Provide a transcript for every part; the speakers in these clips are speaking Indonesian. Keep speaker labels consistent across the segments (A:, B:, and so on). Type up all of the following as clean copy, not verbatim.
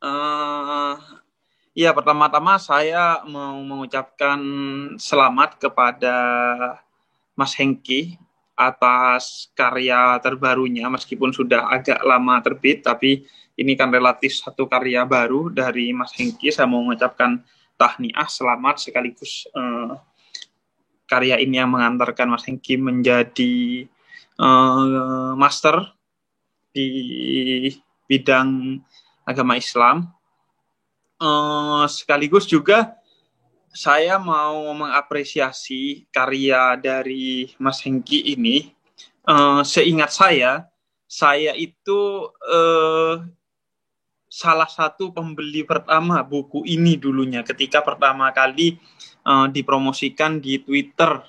A: Eh, ya, pertama-tama saya mau mengucapkan selamat kepada Mas Hengki atas karya terbarunya, meskipun sudah agak lama terbit, tapi ini kan relatif satu karya baru dari Mas Hengki. Saya mau mengucapkan tahniah, selamat, sekaligus karya ini yang mengantarkan Mas Hengki menjadi master di bidang agama Islam. Sekaligus juga saya mau mengapresiasi karya dari Mas Hengki ini. Seingat saya itu salah satu pembeli pertama buku ini dulunya ketika pertama kali dipromosikan di Twitter,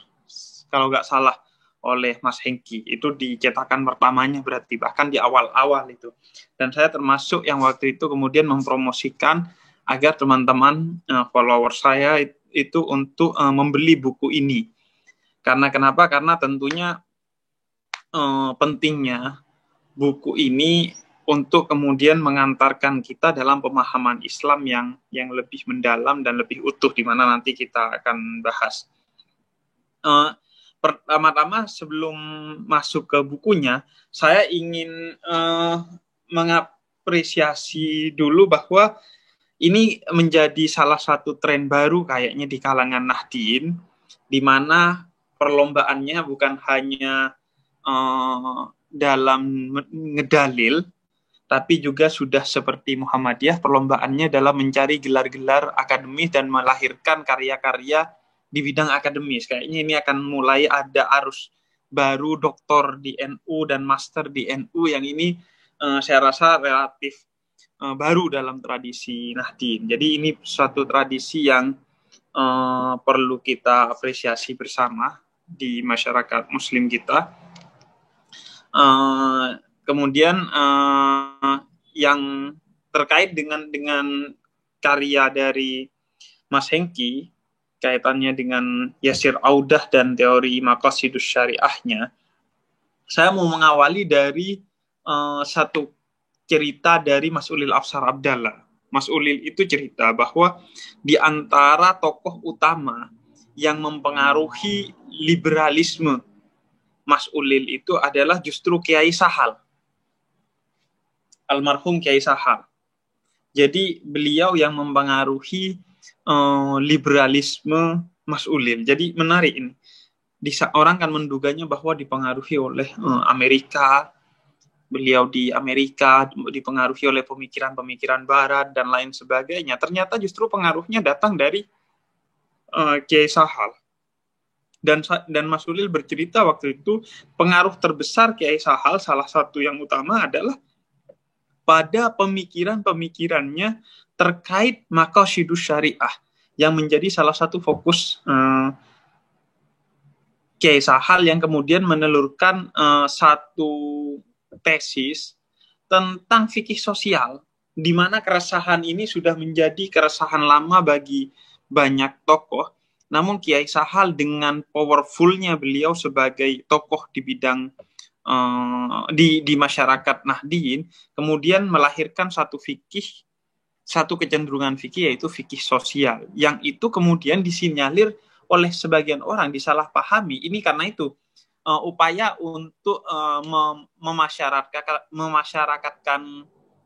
A: kalau nggak salah, oleh Mas Hengki. Itu di cetakan pertamanya berarti, bahkan di awal-awal itu. Dan saya termasuk yang waktu itu kemudian mempromosikan agar teman-teman follower saya itu untuk membeli buku ini. Karena kenapa? Karena tentunya pentingnya buku ini untuk kemudian mengantarkan kita dalam pemahaman Islam yang lebih mendalam dan lebih utuh, di mana nanti kita akan bahas. Pertama-tama sebelum masuk ke bukunya, saya ingin mengapresiasi dulu bahwa ini menjadi salah satu tren baru kayaknya di kalangan Nahdien, di mana perlombaannya bukan hanya dalam ngedalil, tapi juga sudah seperti Muhammadiyah, perlombaannya dalam mencari gelar-gelar akademis dan melahirkan karya-karya di bidang akademis. Kayaknya ini akan mulai ada arus baru doktor di NU dan master di NU yang ini saya rasa relatif baru dalam tradisi Nahdien. Jadi ini suatu tradisi yang perlu kita apresiasi bersama di masyarakat Muslim kita. Kemudian yang terkait dengan karya dari Mas Hengki, kaitannya dengan Yasir Audah dan teori Maqasidus Syariahnya, saya mau mengawali dari satu cerita dari Mas Ulil Afsar Abdallah. Mas Ulil itu cerita bahwa di antara tokoh utama yang mempengaruhi liberalisme Mas Ulil itu adalah justru Kiai Sahal, almarhum Kiai Sahal. Jadi beliau yang mempengaruhi liberalisme Mas Ulil. Jadi menarik ini. Orang kan menduganya bahwa dipengaruhi oleh Amerika, beliau di Amerika dipengaruhi oleh pemikiran-pemikiran Barat dan lain sebagainya. Ternyata justru pengaruhnya datang dari Kiai Sahal. Dan Mas Ulil bercerita waktu itu pengaruh terbesar Kiai Sahal, salah satu yang utama adalah pada pemikiran-pemikirannya terkait Maqasidus Syariah yang menjadi salah satu fokus Kiai Sahal, yang kemudian menelurkan satu tesis tentang fikih sosial, di mana keresahan ini sudah menjadi keresahan lama bagi banyak tokoh. Namun Kiai Sahal dengan powerfulnya beliau sebagai tokoh di bidang di masyarakat Nahdien, kemudian melahirkan satu fikih, satu kecenderungan fikih, yaitu fikih sosial, yang itu kemudian disinyalir oleh sebagian orang disalahpahami. Ini karena itu upaya untuk memasyarakatkan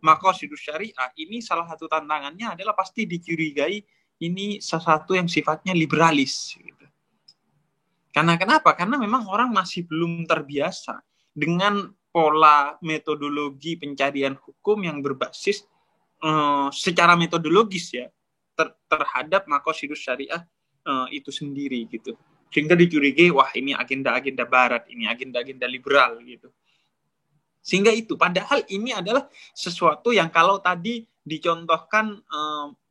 A: Maqasidus Syariah ini, salah satu tantangannya adalah pasti dicurigai ini sesuatu yang sifatnya liberalis gitu. Karena kenapa? Karena memang orang masih belum terbiasa dengan pola metodologi pencarian hukum yang berbasis secara metodologis ya terhadap Maqasidus Syariah itu sendiri gitu. Sehingga dicurigai, wah ini agenda-agenda Barat, ini agenda-agenda liberal gitu. Sehingga itu, padahal ini adalah sesuatu yang kalau tadi dicontohkan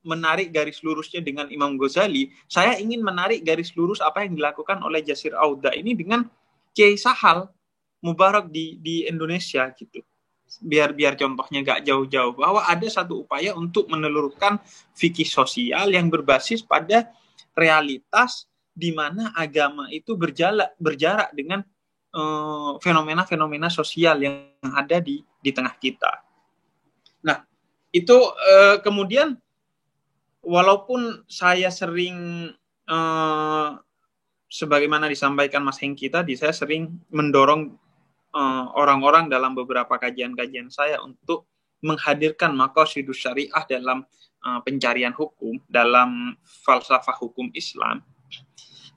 A: menarik garis lurusnya dengan Imam Ghazali, saya ingin menarik garis lurus apa yang dilakukan oleh Yasir Audah ini dengan Kiai Sahal Mubarak di Indonesia gitu. Biar contohnya gak jauh-jauh, bahwa ada satu upaya untuk menelurkan fikih sosial yang berbasis pada realitas di mana agama itu berjarak dengan fenomena-fenomena sosial yang ada di tengah kita. Nah, Itu kemudian walaupun saya sering sebagaimana disampaikan Mas Hengki tadi, saya sering mendorong orang-orang dalam beberapa kajian-kajian saya untuk menghadirkan maqasidus syariah dalam pencarian hukum, dalam falsafah hukum Islam.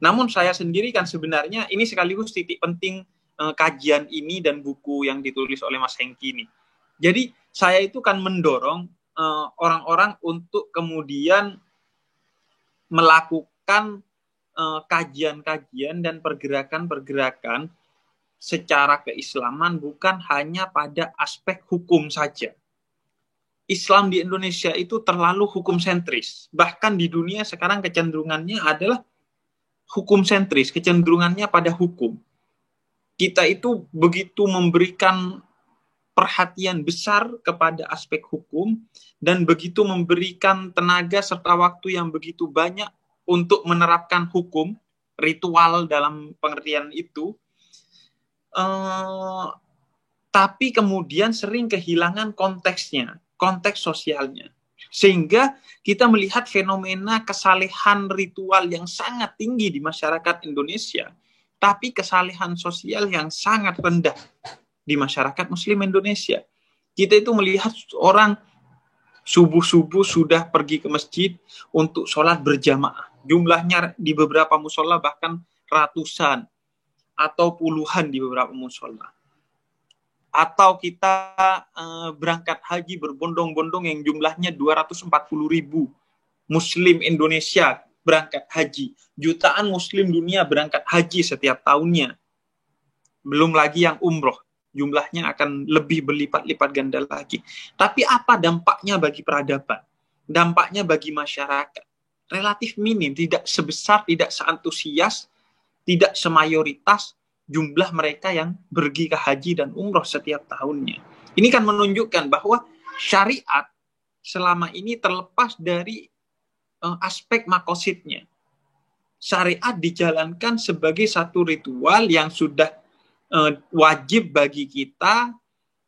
A: Namun saya sendiri kan sebenarnya ini sekaligus titik penting kajian ini dan buku yang ditulis oleh Mas Hengki ini. Jadi saya itu kan mendorong orang-orang untuk kemudian melakukan kajian-kajian dan pergerakan-pergerakan secara keislaman bukan hanya pada aspek hukum saja. Islam di Indonesia itu terlalu hukum sentris. Bahkan di dunia sekarang kecenderungannya adalah hukum sentris, kecenderungannya pada hukum. Kita itu begitu memberikan perhatian besar kepada aspek hukum dan begitu memberikan tenaga serta waktu yang begitu banyak untuk menerapkan hukum, ritual dalam pengertian itu, tapi kemudian sering kehilangan konteksnya, konteks sosialnya. Sehingga kita melihat fenomena kesalehan ritual yang sangat tinggi di masyarakat Indonesia, tapi kesalehan sosial yang sangat rendah di masyarakat Muslim Indonesia. Kita itu melihat orang subuh-subuh sudah pergi ke masjid untuk sholat berjamaah. Jumlahnya di beberapa musola bahkan ratusan atau puluhan di beberapa musola. Atau kita berangkat haji berbondong-bondong yang jumlahnya 240.000 Muslim Indonesia berangkat haji. Jutaan Muslim dunia berangkat haji setiap tahunnya. Belum lagi yang umroh. Jumlahnya akan lebih berlipat-lipat ganda lagi. Tapi apa dampaknya bagi peradaban? Dampaknya bagi masyarakat? Relatif minim, tidak sebesar, tidak seantusias, tidak semayoritas jumlah mereka yang pergi ke haji dan umroh setiap tahunnya. Ini kan menunjukkan bahwa syariat selama ini terlepas dari aspek makosidnya. Syariat dijalankan sebagai satu ritual yang sudah wajib bagi kita,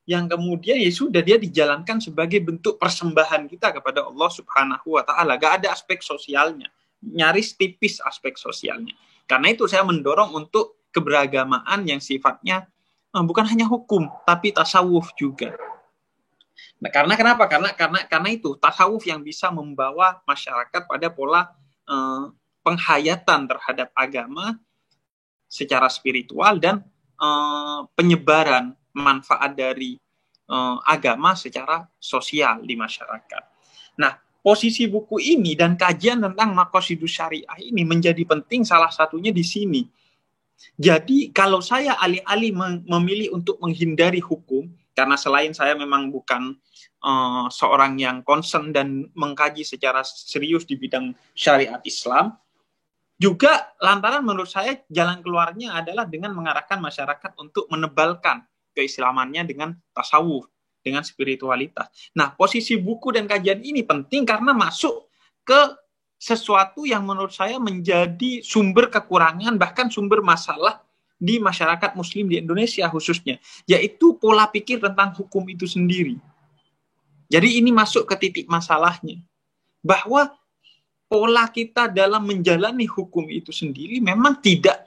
A: yang kemudian ya sudah dia dijalankan sebagai bentuk persembahan kita kepada Allah Subhanahu wa Ta'ala. Gak ada aspek sosialnya, nyaris tipis aspek sosialnya. Karena itu saya mendorong untuk keberagamaan yang sifatnya bukan hanya hukum tapi tasawuf juga. Nah, karena kenapa? Karena itu tasawuf yang bisa membawa masyarakat pada pola penghayatan terhadap agama secara spiritual dan penyebaran manfaat dari agama secara sosial di masyarakat. Nah, posisi buku ini dan kajian tentang maqasidus syariah ini menjadi penting salah satunya di sini. Jadi kalau saya alih-alih memilih untuk menghindari hukum, karena selain saya memang bukan seorang yang concern dan mengkaji secara serius di bidang syariat Islam, juga lantaran menurut saya jalan keluarnya adalah dengan mengarahkan masyarakat untuk menebalkan keislamannya dengan tasawuf, dengan spiritualitas. Nah, posisi buku dan kajian ini penting karena masuk ke sesuatu yang menurut saya menjadi sumber kekurangan, bahkan sumber masalah di masyarakat Muslim di Indonesia khususnya, yaitu pola pikir tentang hukum itu sendiri. Jadi ini masuk ke titik masalahnya, bahwa pola kita dalam menjalani hukum itu sendiri memang tidak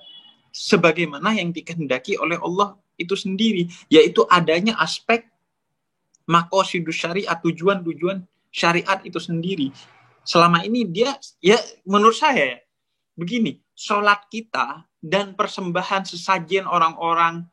A: sebagaimana yang dikehendaki oleh Allah itu sendiri, yaitu adanya aspek maqasidus syariat, tujuan-tujuan syariat itu sendiri. Selama ini dia, ya menurut saya begini, sholat kita dan persembahan sesajen orang-orang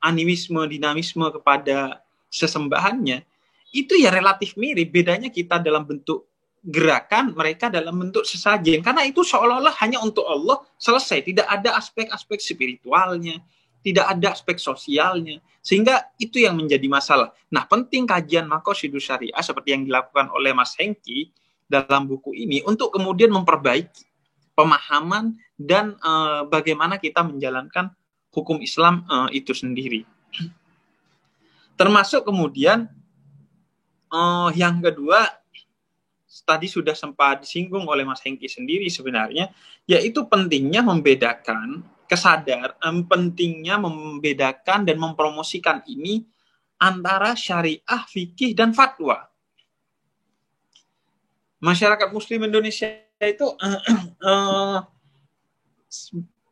A: animisme, dinamisme kepada sesembahannya, itu ya relatif mirip. Bedanya kita dalam bentuk gerakan, mereka dalam bentuk sesajen. Karena itu seolah-olah hanya untuk Allah, selesai. Tidak ada aspek-aspek spiritualnya, tidak ada aspek sosialnya. Sehingga itu yang menjadi masalah. Nah, penting kajian maqasidus syariah seperti yang dilakukan oleh Mas Hengki dalam buku ini untuk kemudian memperbaiki pemahaman dan bagaimana kita menjalankan hukum Islam itu sendiri. Termasuk kemudian yang kedua, tadi sudah sempat disinggung oleh Mas Hengki sendiri sebenarnya, yaitu pentingnya membedakan pentingnya membedakan dan mempromosikan ini antara syariah, fikih, dan fatwa. Masyarakat Muslim Indonesia itu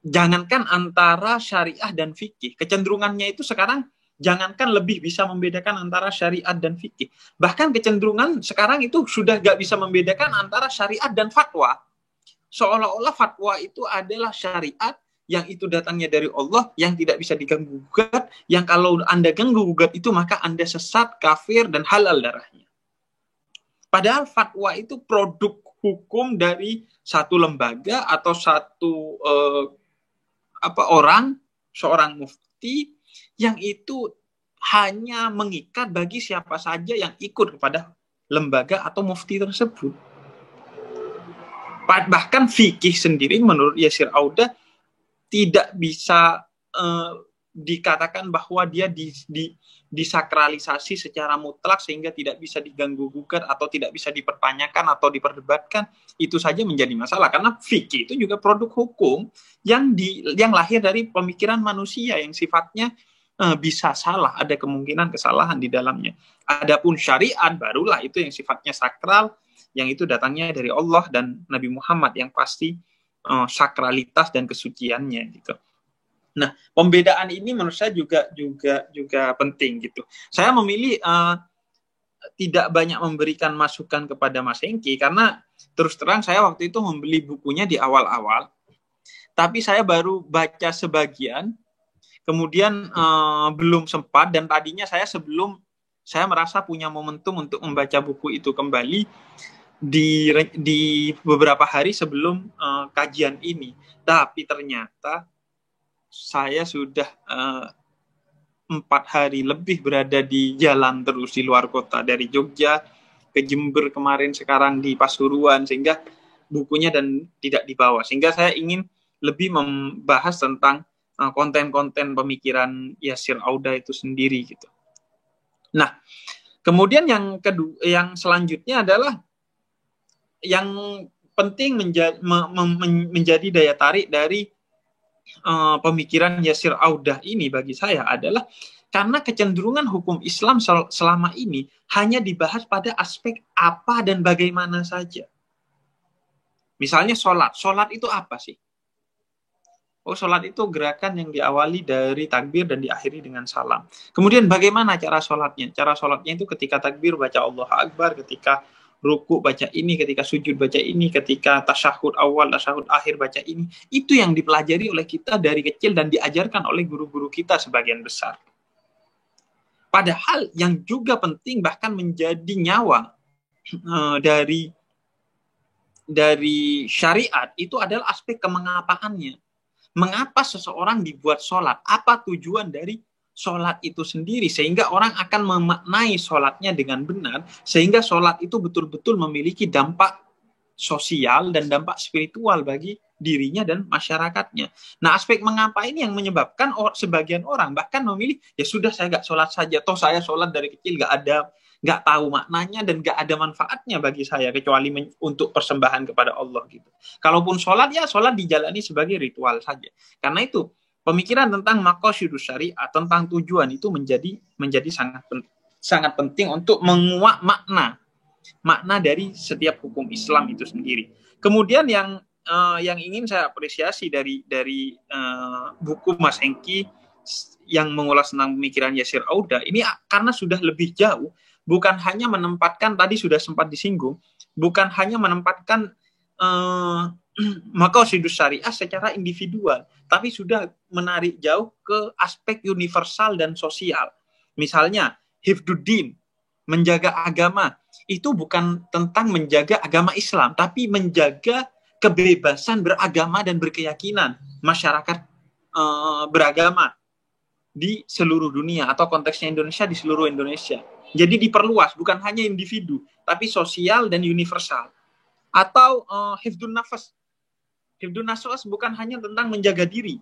A: jangankan antara syariah dan fikih, kecenderungannya itu sekarang jangankan lebih bisa membedakan antara syariat dan fikih, bahkan kecenderungan sekarang itu sudah gak bisa membedakan antara syariat dan fatwa. Seolah-olah fatwa itu adalah syariat yang itu datangnya dari Allah, yang tidak bisa diganggu-gugat, yang kalau Anda ganggu-gugat itu maka Anda sesat, kafir, dan halal darahnya. Padahal fatwa itu produk hukum dari satu lembaga atau satu orang, seorang mufti yang itu hanya mengikat bagi siapa saja yang ikut kepada lembaga atau mufti tersebut. Bahkan fikih sendiri menurut Yasir Auda tidak bisa dikatakan bahwa dia disakralisasi secara mutlak sehingga tidak bisa diganggu-gugat atau tidak bisa dipertanyakan atau diperdebatkan. Itu saja menjadi masalah karena fikih itu juga produk hukum yang lahir dari pemikiran manusia yang sifatnya bisa salah, ada kemungkinan kesalahan di dalamnya. Adapun syariat barulah itu yang sifatnya sakral, yang itu datangnya dari Allah dan Nabi Muhammad yang pasti sakralitas dan kesuciannya gitu. Nah, pembedaan ini menurut saya juga penting gitu. Saya memilih tidak banyak memberikan masukan kepada Mas Hengki karena terus terang saya waktu itu membeli bukunya di awal-awal, tapi saya baru baca sebagian, kemudian belum sempat, dan tadinya saya merasa punya momentum untuk membaca buku itu kembali di beberapa hari sebelum kajian ini, tapi ternyata saya sudah 4 hari lebih berada di jalan terus di luar kota, dari Jogja ke Jember kemarin, sekarang di Pasuruan, sehingga bukunya dan tidak dibawa, sehingga saya ingin lebih membahas tentang konten-konten pemikiran Yasir Auda itu sendiri gitu. Nah, kemudian yang selanjutnya adalah yang penting menjadi daya tarik dari pemikiran Yasir Auda ini bagi saya adalah karena kecenderungan hukum Islam selama ini hanya dibahas pada aspek apa dan bagaimana saja. Misalnya sholat itu apa sih? Oh, sholat itu gerakan yang diawali dari takbir dan diakhiri dengan salam. Kemudian bagaimana cara sholatnya? Cara sholatnya itu ketika takbir baca Allahu Akbar, ketika ruku baca ini, ketika sujud baca ini, ketika tasyahud awal, tasyahud akhir baca ini. Itu yang dipelajari oleh kita dari kecil dan diajarkan oleh guru-guru kita sebagian besar. Padahal yang juga penting bahkan menjadi nyawa dari syariat itu adalah aspek kemengapaannya. Mengapa seseorang dibuat sholat? Apa tujuan dari sholat itu sendiri? Sehingga orang akan memaknai sholatnya dengan benar, sehingga sholat itu betul-betul memiliki dampak sosial dan dampak spiritual bagi dirinya dan masyarakatnya. Nah, aspek mengapa ini yang menyebabkan sebagian orang bahkan memilih, ya sudah saya gak sholat saja, toh saya sholat dari kecil gak tahu maknanya dan gak ada manfaatnya bagi saya kecuali untuk persembahan kepada Allah gitu. Kalaupun sholat, ya sholat dijalani sebagai ritual saja. Karena itu pemikiran tentang maqasidus syariah, tentang tujuan itu menjadi sangat penting untuk menguak makna dari setiap hukum Islam itu sendiri. Kemudian yang ingin saya apresiasi dari buku Mas Hengki yang mengulas tentang pemikiran Yasir Auda ini, karena sudah lebih jauh, bukan hanya menempatkan, tadi sudah sempat disinggung, bukan hanya menempatkan maqasidus syariah secara individual, tapi sudah menarik jauh ke aspek universal dan sosial. Misalnya hifduddin, menjaga agama, itu bukan tentang menjaga agama Islam, tapi menjaga kebebasan beragama dan berkeyakinan masyarakat beragama di seluruh dunia, atau konteksnya Indonesia di seluruh Indonesia. Jadi diperluas, bukan hanya individu, tapi sosial dan universal. Atau hifdun nafas. Hifdun nafas bukan hanya tentang menjaga diri,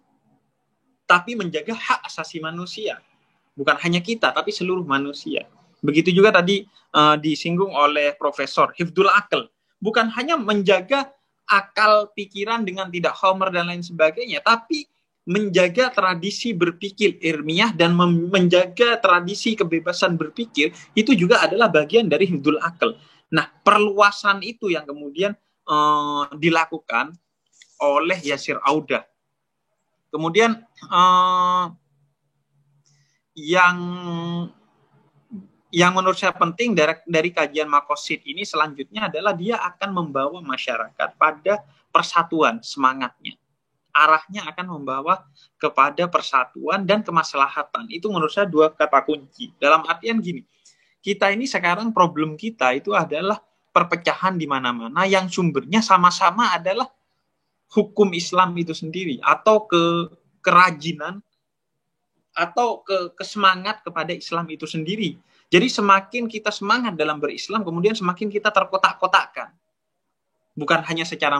A: tapi menjaga hak asasi manusia. Bukan hanya kita, tapi seluruh manusia. Begitu juga tadi disinggung oleh Profesor, hifdul akal. Bukan hanya menjaga akal pikiran dengan tidak homer dan lain sebagainya, tapi menjaga tradisi berpikir ilmiah dan menjaga tradisi kebebasan berpikir itu juga adalah bagian dari hifdzul akal. Nah, perluasan itu yang kemudian dilakukan oleh Yasir Audah. Kemudian yang menurut saya penting dari kajian makosid ini selanjutnya adalah dia akan membawa masyarakat pada persatuan semangatnya. Arahnya akan membawa kepada persatuan dan kemaslahatan. Itu menurut saya dua kata kunci. Dalam artian gini, kita ini sekarang problem kita itu adalah perpecahan di mana-mana yang sumbernya sama-sama adalah hukum Islam itu sendiri atau kerajinan atau kesemangat kepada Islam itu sendiri. Jadi semakin kita semangat dalam berislam, kemudian semakin kita terkotak-kotakkan. Bukan hanya secara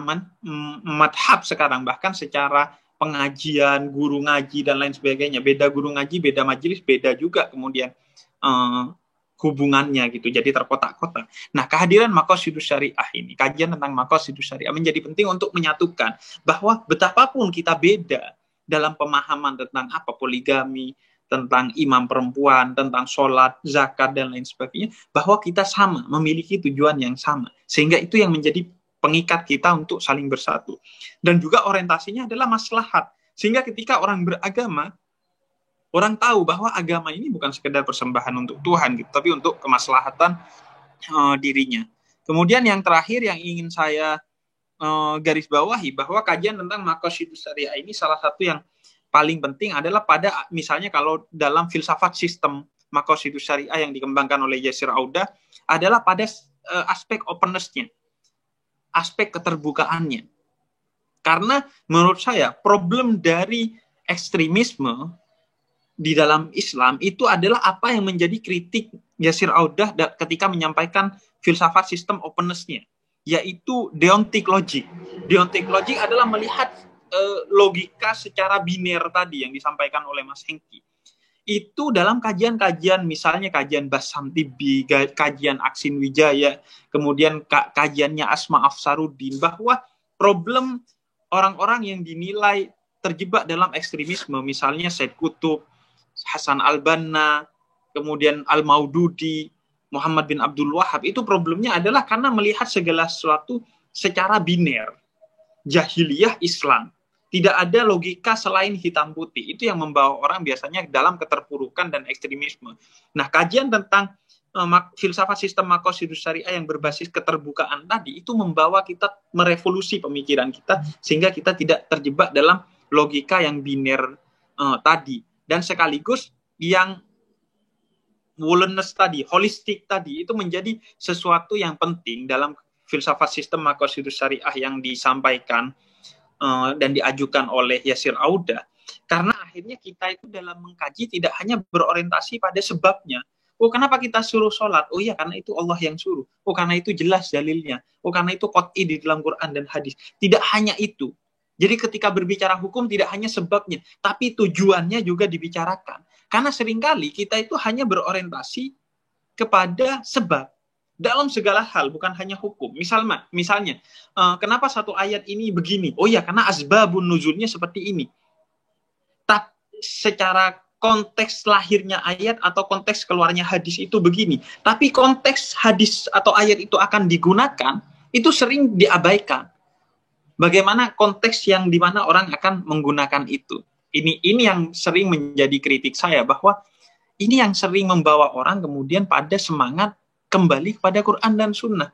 A: madhab sekarang, bahkan secara pengajian, guru ngaji, dan lain sebagainya. Beda guru ngaji, beda majelis, beda juga kemudian hubungannya gitu. Jadi terkotak-kotak. Nah, kehadiran Maqasidus Syariah ini, kajian tentang Maqasidus Syariah menjadi penting untuk menyatukan bahwa betapapun kita beda dalam pemahaman tentang apa poligami, tentang imam perempuan, tentang sholat, zakat, dan lain sebagainya, bahwa kita sama, memiliki tujuan yang sama. Sehingga itu yang menjadi pengikat kita untuk saling bersatu. Dan juga orientasinya adalah maslahat. Sehingga ketika orang beragama, orang tahu bahwa agama ini bukan sekedar persembahan untuk Tuhan, gitu, tapi untuk kemaslahatan dirinya. Kemudian yang terakhir yang ingin saya garis bawahi, bahwa kajian tentang Maqasidus Syariah ini salah satu yang paling penting adalah pada, misalnya kalau dalam filsafat sistem Maqasidus Syariah yang dikembangkan oleh Yasir Audah, adalah pada aspek openness-nya, aspek keterbukaannya. Karena menurut saya problem dari ekstremisme di dalam Islam itu adalah apa yang menjadi kritik Yasir Audah ketika menyampaikan filsafat sistem openness-nya, yaitu deontic logic. Deontic logic adalah melihat logika secara biner tadi yang disampaikan oleh Mas Hengki. Itu dalam kajian-kajian, misalnya kajian Bassam Tibi, kajian Aksin Wijaya, kemudian kajiannya Asma Afsaruddin, bahwa problem orang-orang yang dinilai terjebak dalam ekstremisme, misalnya Said Qutb, Hasan Al-Banna, kemudian Al-Maududi, Muhammad bin Abdul Wahab, itu problemnya adalah karena melihat segala sesuatu secara biner, jahiliyah Islam. Tidak ada logika selain hitam putih. Itu yang membawa orang biasanya dalam keterpurukan dan ekstremisme. Nah, kajian tentang filsafat sistem Maqasidus Syariah yang berbasis keterbukaan tadi, itu membawa kita merevolusi pemikiran kita, sehingga kita tidak terjebak dalam logika yang biner tadi. Dan sekaligus yang wellness tadi, holistik tadi, itu menjadi sesuatu yang penting dalam filsafat sistem Maqasidus Syariah yang disampaikan dan diajukan oleh Yasir Audah. Karena akhirnya kita itu dalam mengkaji tidak hanya berorientasi pada sebabnya. Oh, kenapa kita suruh sholat? Oh iya, karena itu Allah yang suruh. Oh, karena itu jelas dalilnya. Oh, karena itu qat'i di dalam Quran dan hadis. Tidak hanya itu. Jadi ketika berbicara hukum tidak hanya sebabnya, tapi tujuannya juga dibicarakan. Karena seringkali kita itu hanya berorientasi kepada sebab dalam segala hal, bukan hanya hukum. Misalnya, kenapa satu ayat ini begini? Oh ya, karena asbabun nuzulnya seperti ini. Tapi secara konteks lahirnya ayat atau konteks keluarnya hadis itu begini. Tapi konteks hadis atau ayat itu akan digunakan, itu sering diabaikan. Bagaimana konteks yang dimana orang akan menggunakan itu? Ini yang sering menjadi kritik saya, bahwa ini yang sering membawa orang kemudian pada semangat kembali kepada Quran dan Sunnah.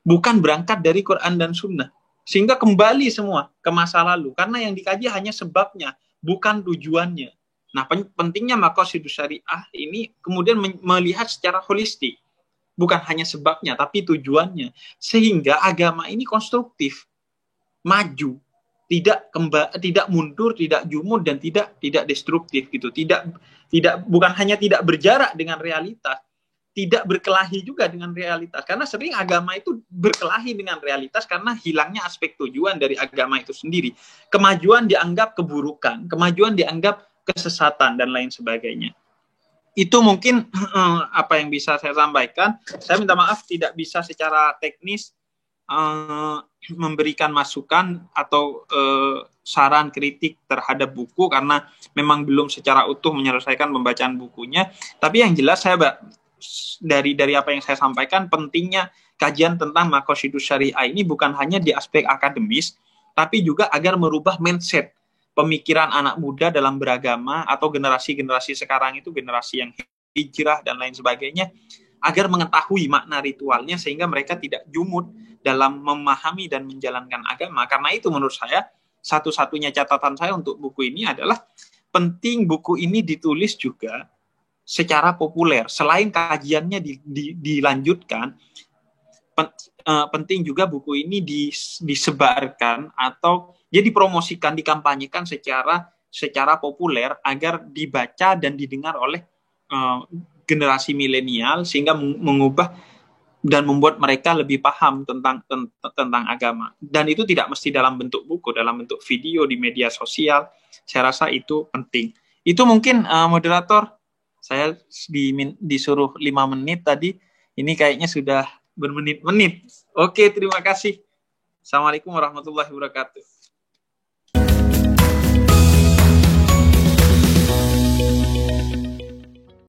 A: Bukan berangkat dari Quran dan Sunnah. Sehingga kembali semua ke masa lalu. Karena yang dikaji hanya sebabnya, bukan tujuannya. Nah, pentingnya Maqasidus Syariah ini kemudian melihat secara holistik. Bukan hanya sebabnya, tapi tujuannya. Sehingga agama ini konstruktif. Maju. Tidak mundur, tidak jumud, dan tidak destruktif gitu. Bukan hanya tidak berjarak dengan realitas, tidak berkelahi juga dengan realitas. Karena sering agama itu berkelahi dengan realitas karena hilangnya aspek tujuan dari agama itu sendiri. Kemajuan dianggap keburukan, kemajuan dianggap kesesatan, dan lain sebagainya. Itu mungkin apa yang bisa saya sampaikan. Saya minta maaf tidak bisa secara teknis memberikan masukan atau saran kritik terhadap buku karena memang belum secara utuh menyelesaikan pembacaan bukunya. Tapi yang jelas saya dari apa yang saya sampaikan, pentingnya kajian tentang Maqasidus Syariah ini bukan hanya di aspek akademis, tapi juga agar merubah mindset pemikiran anak muda dalam beragama atau generasi-generasi sekarang itu generasi yang hijrah dan lain sebagainya, agar mengetahui makna ritualnya sehingga mereka tidak jumud dalam memahami dan menjalankan agama. Karena itu menurut saya satu-satunya catatan saya untuk buku ini adalah penting buku ini ditulis juga secara populer. Selain kajiannya dilanjutkan, penting juga buku ini disebarkan atau dia dipromosikan, dikampanyekan secara populer agar dibaca dan didengar oleh generasi milenial sehingga mengubah dan membuat mereka lebih paham tentang agama. Dan itu tidak mesti dalam bentuk buku, dalam bentuk video di media sosial. Saya rasa itu penting. Itu mungkin moderator, saya disuruh 5 menit tadi. Ini kayaknya sudah bermenit-menit. Oke, terima kasih. Assalamualaikum warahmatullahi wabarakatuh.